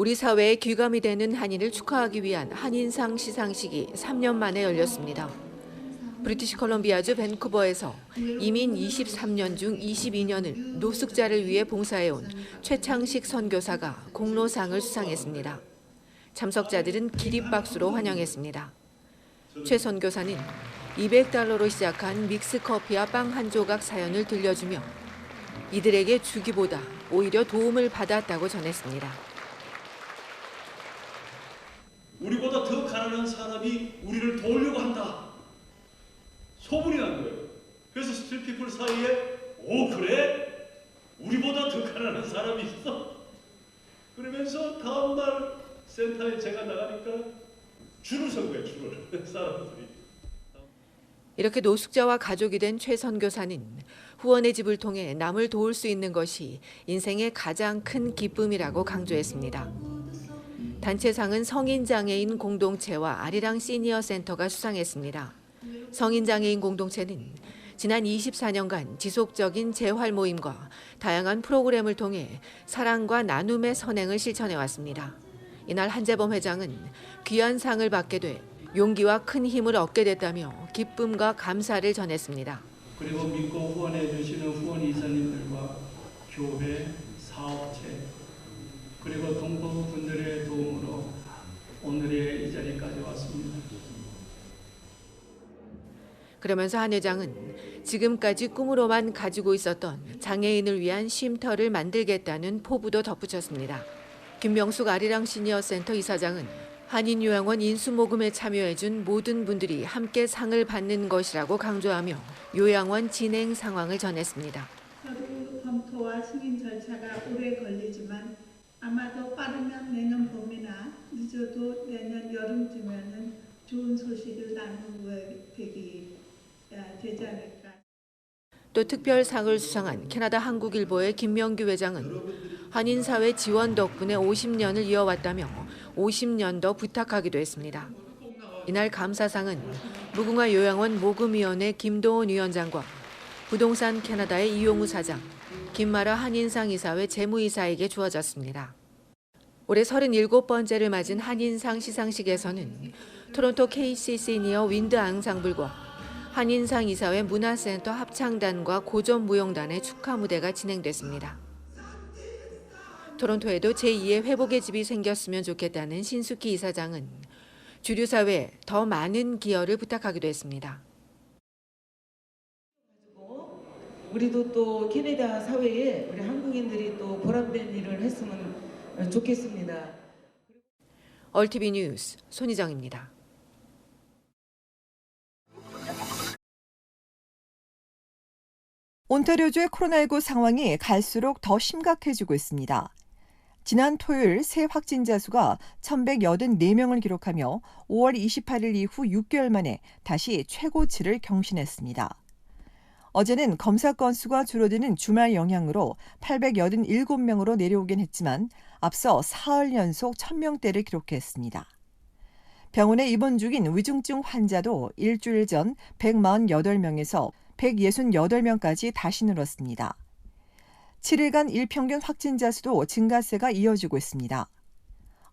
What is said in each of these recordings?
우리 사회에 귀감이 되는 한인을 축하하기 위한 한인상 시상식이 3년 만에 열렸습니다. 브리티시 컬럼비아주 밴쿠버에서 이민 23년 중 22년을 노숙자를 위해 봉사해온 최창식 선교사가 공로상을 수상했습니다. 참석자들은 기립박수로 환영했습니다. 최 선교사는 $200로 시작한 믹스커피와 빵 한 조각 사연을 들려주며 이들에게 주기보다 오히려 도움을 받았다고 전했습니다. 우리보다 더 가난한 사람이 우리를 도우려고 한다. 소문이 난 거예요. 그래서 스트리트피플 사이에 오 그래? 우리보다 더 가난한 사람이 있어? 그러면서 다음날 센터에 제가 나가니까 줄을 선 거예요. 줄을. 사람들이. 이렇게 노숙자와 가족이 된 최 선교사는 후원의 집을 통해 남을 도울 수 있는 것이 인생의 가장 큰 기쁨이라고 강조했습니다. 단체상은 성인장애인 공동체와 아리랑 시니어 센터가 수상했습니다. 성인장애인 공동체는 지난 24년간 지속적인 재활 모임과 다양한 프로그램을 통해 사랑과 나눔의 선행을 실천해왔습니다. 이날 한재범 회장은 귀한 상을 받게 돼 용기와 큰 힘을 얻게 됐다며 기쁨과 감사를 전했습니다. 그리고 믿고 후원해 주시는 후원 이사님들과 교회, 사업체, 그리고 동포분들의 도움으로 오늘의 이 자리까지 왔습니다. 그러면서 한 회장은 지금까지 꿈으로만 가지고 있었던 장애인을 위한 쉼터를 만들겠다는 포부도 덧붙였습니다. 김명숙 아리랑 시니어 센터 이사장은 한인요양원 인수모금에 참여해준 모든 분들이 함께 상을 받는 것이라고 강조하며 요양원 진행 상황을 전했습니다. 서류 검토와 승인 절차가 오래 걸리지만 아마도 빠르면 내년 봄이나 늦어도 내년 여름쯤에는 좋은 소식을 나누게 되지 않을까. 또 특별상을 수상한 캐나다 한국일보의 김명규 회장은 한인사회 지원 덕분에 50년을 이어왔다며 50년 더 부탁하기도 했습니다. 이날 감사상은 무궁화 요양원 모금위원회 김도원 위원장과 부동산 캐나다의 이용우 사장, 김마라 한인상 이사회 재무이사에게 주어졌습니다. 올해 37번째를 맞은 한인상 시상식에서는 토론토 KC 시니어 윈드 앙상블과 한인상 이사회 문화센터 합창단과 고전무용단의 축하 무대가 진행됐습니다. 토론토에도 제2의 회복의 집이 생겼으면 좋겠다는 신숙희 이사장은 주류 사회에 더 많은 기여를 부탁하기도 했습니다. 우리도 또 캐나다 사회에 우리 한국인들이 또 보람된 일을 했으면 좋겠습니다. 얼티비 뉴스 손희정입니다. 온타리오주의 코로나19 상황이 갈수록 더 심각해지고 있습니다. 지난 토요일 새 확진자 수가 1,184명을 기록하며 5월 28일 이후 6개월 만에 다시 최고치를 경신했습니다. 어제는 검사 건수가 줄어드는 주말 영향으로 887명으로 내려오긴 했지만 앞서 사흘 연속 1,000명대를 기록했습니다. 병원에 입원 중인 위중증 환자도 일주일 전 148명에서 168명까지 다시 늘었습니다. 7일간 일평균 확진자 수도 증가세가 이어지고 있습니다.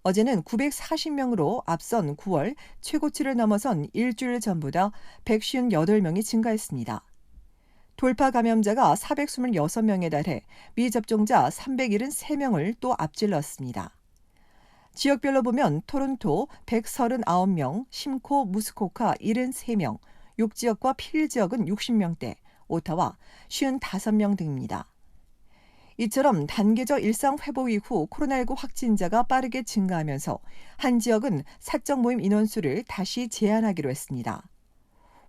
어제는 940명으로 앞선 9월 최고치를 넘어선 일주일 전보다 158명이 증가했습니다. 돌파 감염자가 426명에 달해 미접종자 373명을 또 앞질렀습니다. 지역별로 보면 토론토 139명, 심코 무스코카 73명, 6지역과 필지역은 60명대, 오타와 55명 등입니다. 이처럼 단계적 일상 회복 이후 코로나19 확진자가 빠르게 증가하면서 한 지역은 사적 모임 인원수를 다시 제한하기로 했습니다.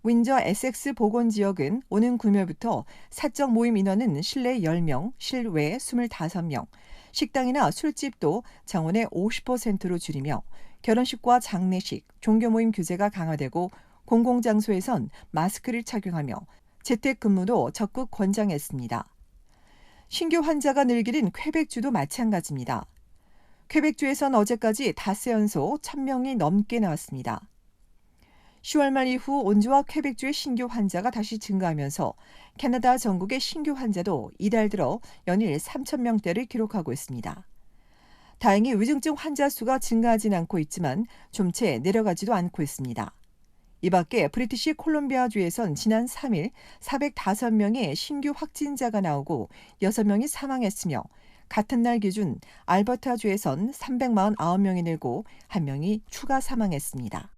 윈저 에섹스 보건지역은 오는 금요일부터 사적 모임 인원은 실내 10명, 실외 25명, 식당이나 술집도 정원의 50%로 줄이며 결혼식과 장례식, 종교 모임 규제가 강화되고 공공장소에선 마스크를 착용하며 재택근무도 적극 권장했습니다. 신규 환자가 늘기는 퀘벡주도 마찬가지입니다. 퀘벡주에선 어제까지 닷새 연속 1,000명이 넘게 나왔습니다. 10월 말 이후 온주와 퀘벡주의 신규 환자가 다시 증가하면서 캐나다 전국의 신규 환자도 이달 들어 연일 3,000명대를 기록하고 있습니다. 다행히 위중증 환자 수가 증가하진 않고 있지만 좀채 내려가지도 않고 있습니다. 이 밖에 브리티시 콜롬비아주에선 지난 3일 405명의 신규 확진자가 나오고 6명이 사망했으며 같은 날 기준 알버타주에선 349명이 늘고 1명이 추가 사망했습니다.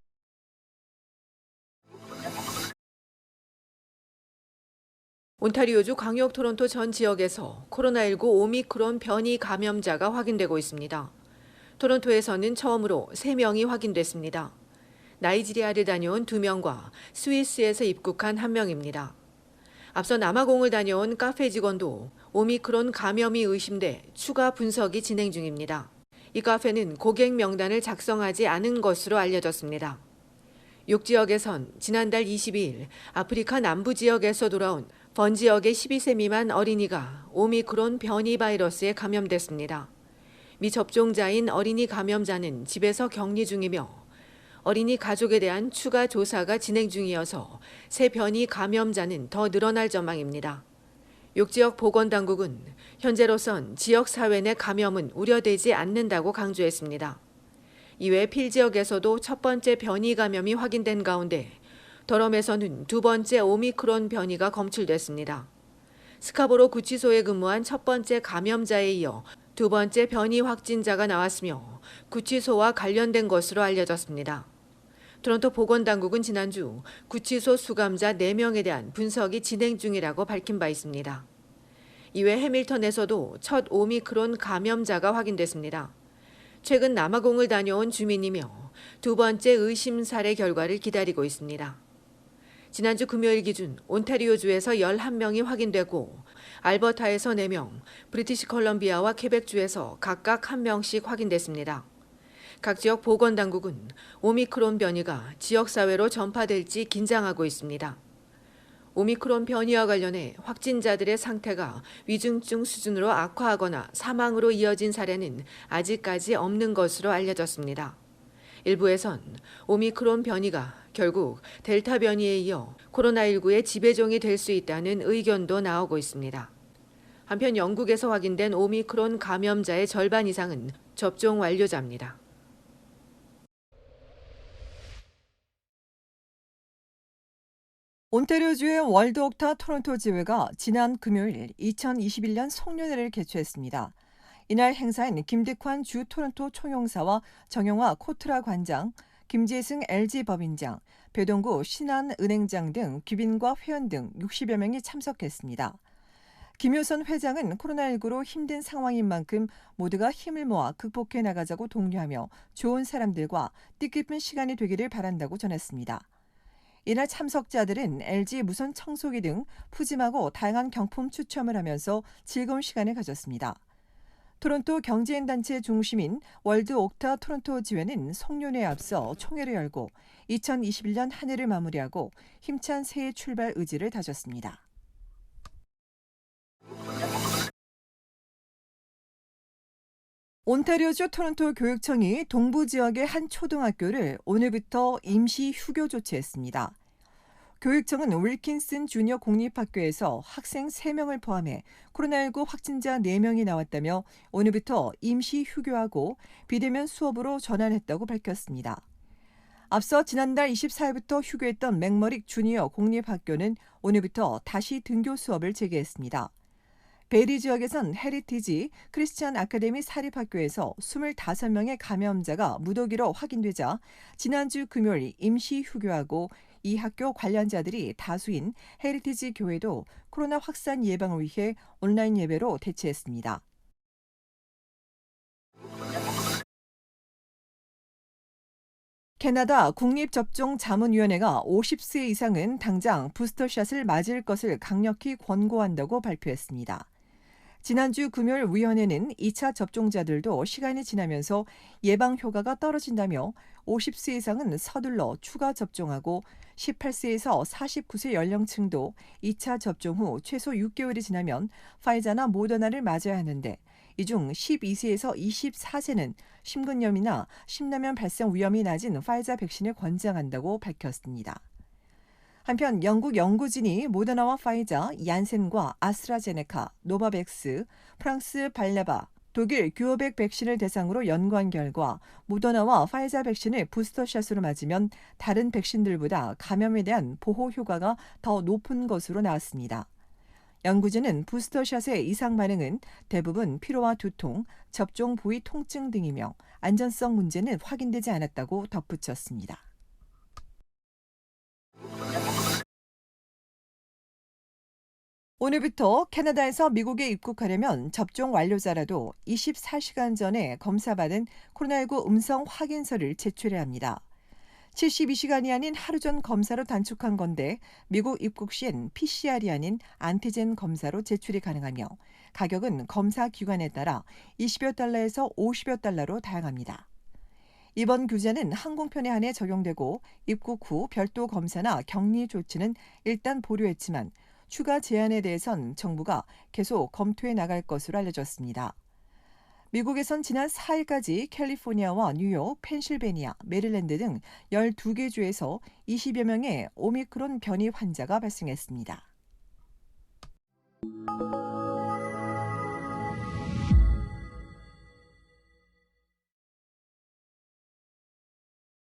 온타리오주 광역 토론토 전 지역에서 코로나19 오미크론 변이 감염자가 확인되고 있습니다. 토론토에서는 처음으로 3명이 확인됐습니다. 나이지리아를 다녀온 2명과 스위스에서 입국한 1명입니다. 앞서 남아공을 다녀온 카페 직원도 오미크론 감염이 의심돼 추가 분석이 진행 중입니다. 이 카페는 고객 명단을 작성하지 않은 것으로 알려졌습니다. 6지역에선 지난달 22일 아프리카 남부 지역에서 돌아온 번 지역의 12세 미만 어린이가 오미크론 변이 바이러스에 감염됐습니다. 미접종자인 어린이 감염자는 집에서 격리 중이며 어린이 가족에 대한 추가 조사가 진행 중이어서 새 변이 감염자는 더 늘어날 전망입니다. 6지역 보건당국은 현재로선 지역사회 내 감염은 우려되지 않는다고 강조했습니다. 이외 필 지역에서도 첫 번째 변이 감염이 확인된 가운데 더럼에서는 두 번째 오미크론 변이가 검출됐습니다. 스카보로 구치소에 근무한 첫 번째 감염자에 이어 두 번째 변이 확진자가 나왔으며 구치소와 관련된 것으로 알려졌습니다. 토론토 보건당국은 지난주 구치소 수감자 4명에 대한 분석이 진행 중이라고 밝힌 바 있습니다. 이외 해밀턴에서도 첫 오미크론 감염자가 확인됐습니다. 최근 남아공을 다녀온 주민이며 두 번째 의심 사례 결과를 기다리고 있습니다. 지난주 금요일 기준 온타리오주에서 11명이 확인되고 알버타에서 4명, 브리티시 컬럼비아와 퀘벡주에서 각각 1명씩 확인됐습니다. 각 지역 보건당국은 오미크론 변이가 지역사회로 전파될지 긴장하고 있습니다. 오미크론 변이와 관련해 확진자들의 상태가 위중증 수준으로 악화하거나 사망으로 이어진 사례는 아직까지 없는 것으로 알려졌습니다. 일부에선 오미크론 변이가 결국 델타 변이에 이어 코로나19의 지배종이 될 수 있다는 의견도 나오고 있습니다. 한편 영국에서 확인된 오미크론 감염자의 절반 이상은 접종 완료자입니다. 온타리오주의 월드 옥타 토론토 지회가 지난 금요일 2021년 송년회를 개최했습니다. 이날 행사엔 김득환 주 토론토 총영사와 정영화 코트라 관장, 김재승 LG 법인장, 배동구 신한은행장 등 귀빈과 회원 등 60여 명이 참석했습니다. 김효선 회장은 코로나19로 힘든 상황인 만큼 모두가 힘을 모아 극복해 나가자고 독려하며 좋은 사람들과 뜻깊은 시간이 되기를 바란다고 전했습니다. 이날 참석자들은 LG 무선 청소기 등 푸짐하고 다양한 경품 추첨을 하면서 즐거운 시간을 가졌습니다. 토론토 경제인단체 중심인 월드 옥타 토론토 지회는 송년회에 앞서 총회를 열고 2021년 한 해를 마무리하고 힘찬 새해 출발 의지를 다졌습니다. 온타리오주 토론토 교육청이 동부 지역의 한 초등학교를 오늘부터 임시 휴교 조치했습니다. 교육청은 윌킨슨 주니어 공립학교에서 학생 3명을 포함해 코로나19 확진자 4명이 나왔다며 오늘부터 임시 휴교하고 비대면 수업으로 전환했다고 밝혔습니다. 앞서 지난달 24일부터 휴교했던 맥머릭 주니어 공립학교는 오늘부터 다시 등교 수업을 재개했습니다. 베리 지역에선 헤리티지 크리스찬 아카데미 사립학교에서 25명의 감염자가 무더기로 확인되자 지난주 금요일 임시 휴교하고 이 학교 관련자들이 다수인 헤리티지 교회도 코로나 확산 예방을 위해 온라인 예배로 대체했습니다. 캐나다 국립접종자문위원회가 50세 이상은 당장 부스터샷을 맞을 것을 강력히 권고한다고 발표했습니다. 지난주 금요일 위원회는 2차 접종자들도 시간이 지나면서 예방 효과가 떨어진다며 50세 이상은 서둘러 추가 접종하고 18세에서 49세 연령층도 2차 접종 후 최소 6개월이 지나면 파이자나 모더나를 맞아야 하는데 이 중 12세에서 24세는 심근염이나 심낭염 발생 위험이 낮은 파이자 백신을 권장한다고 밝혔습니다. 한편 영국 연구진이 모더나와 파이자, 얀센과 아스트라제네카, 노바백스, 프랑스 발레바, 독일 듀오백 백신을 대상으로 연구한 결과 모더나와 파이자 백신을 부스터샷으로 맞으면 다른 백신들보다 감염에 대한 보호 효과가 더 높은 것으로 나왔습니다. 연구진은 부스터샷의 이상 반응은 대부분 피로와 두통, 접종 부위 통증 등이며 안전성 문제는 확인되지 않았다고 덧붙였습니다. 오늘부터 캐나다에서 미국에 입국하려면 접종 완료자라도 24시간 전에 검사받은 코로나19 음성 확인서를 제출해야 합니다. 72시간이 아닌 하루 전 검사로 단축한 건데 미국 입국 시엔 PCR이 아닌 안티젠 검사로 제출이 가능하며 가격은 검사 기관에 따라 20여 달러에서 50여 달러로 다양합니다. 이번 규제는 항공편에 한해 적용되고 입국 후 별도 검사나 격리 조치는 일단 보류했지만 추가 제한에 대해선 정부가 계속 검토해 나갈 것으로 알려졌습니다. 미국에선 지난 4일까지 캘리포니아와 뉴욕, 펜실베니아, 메릴랜드 등 12개 주에서 20여 명의 오미크론 변이 환자가 발생했습니다.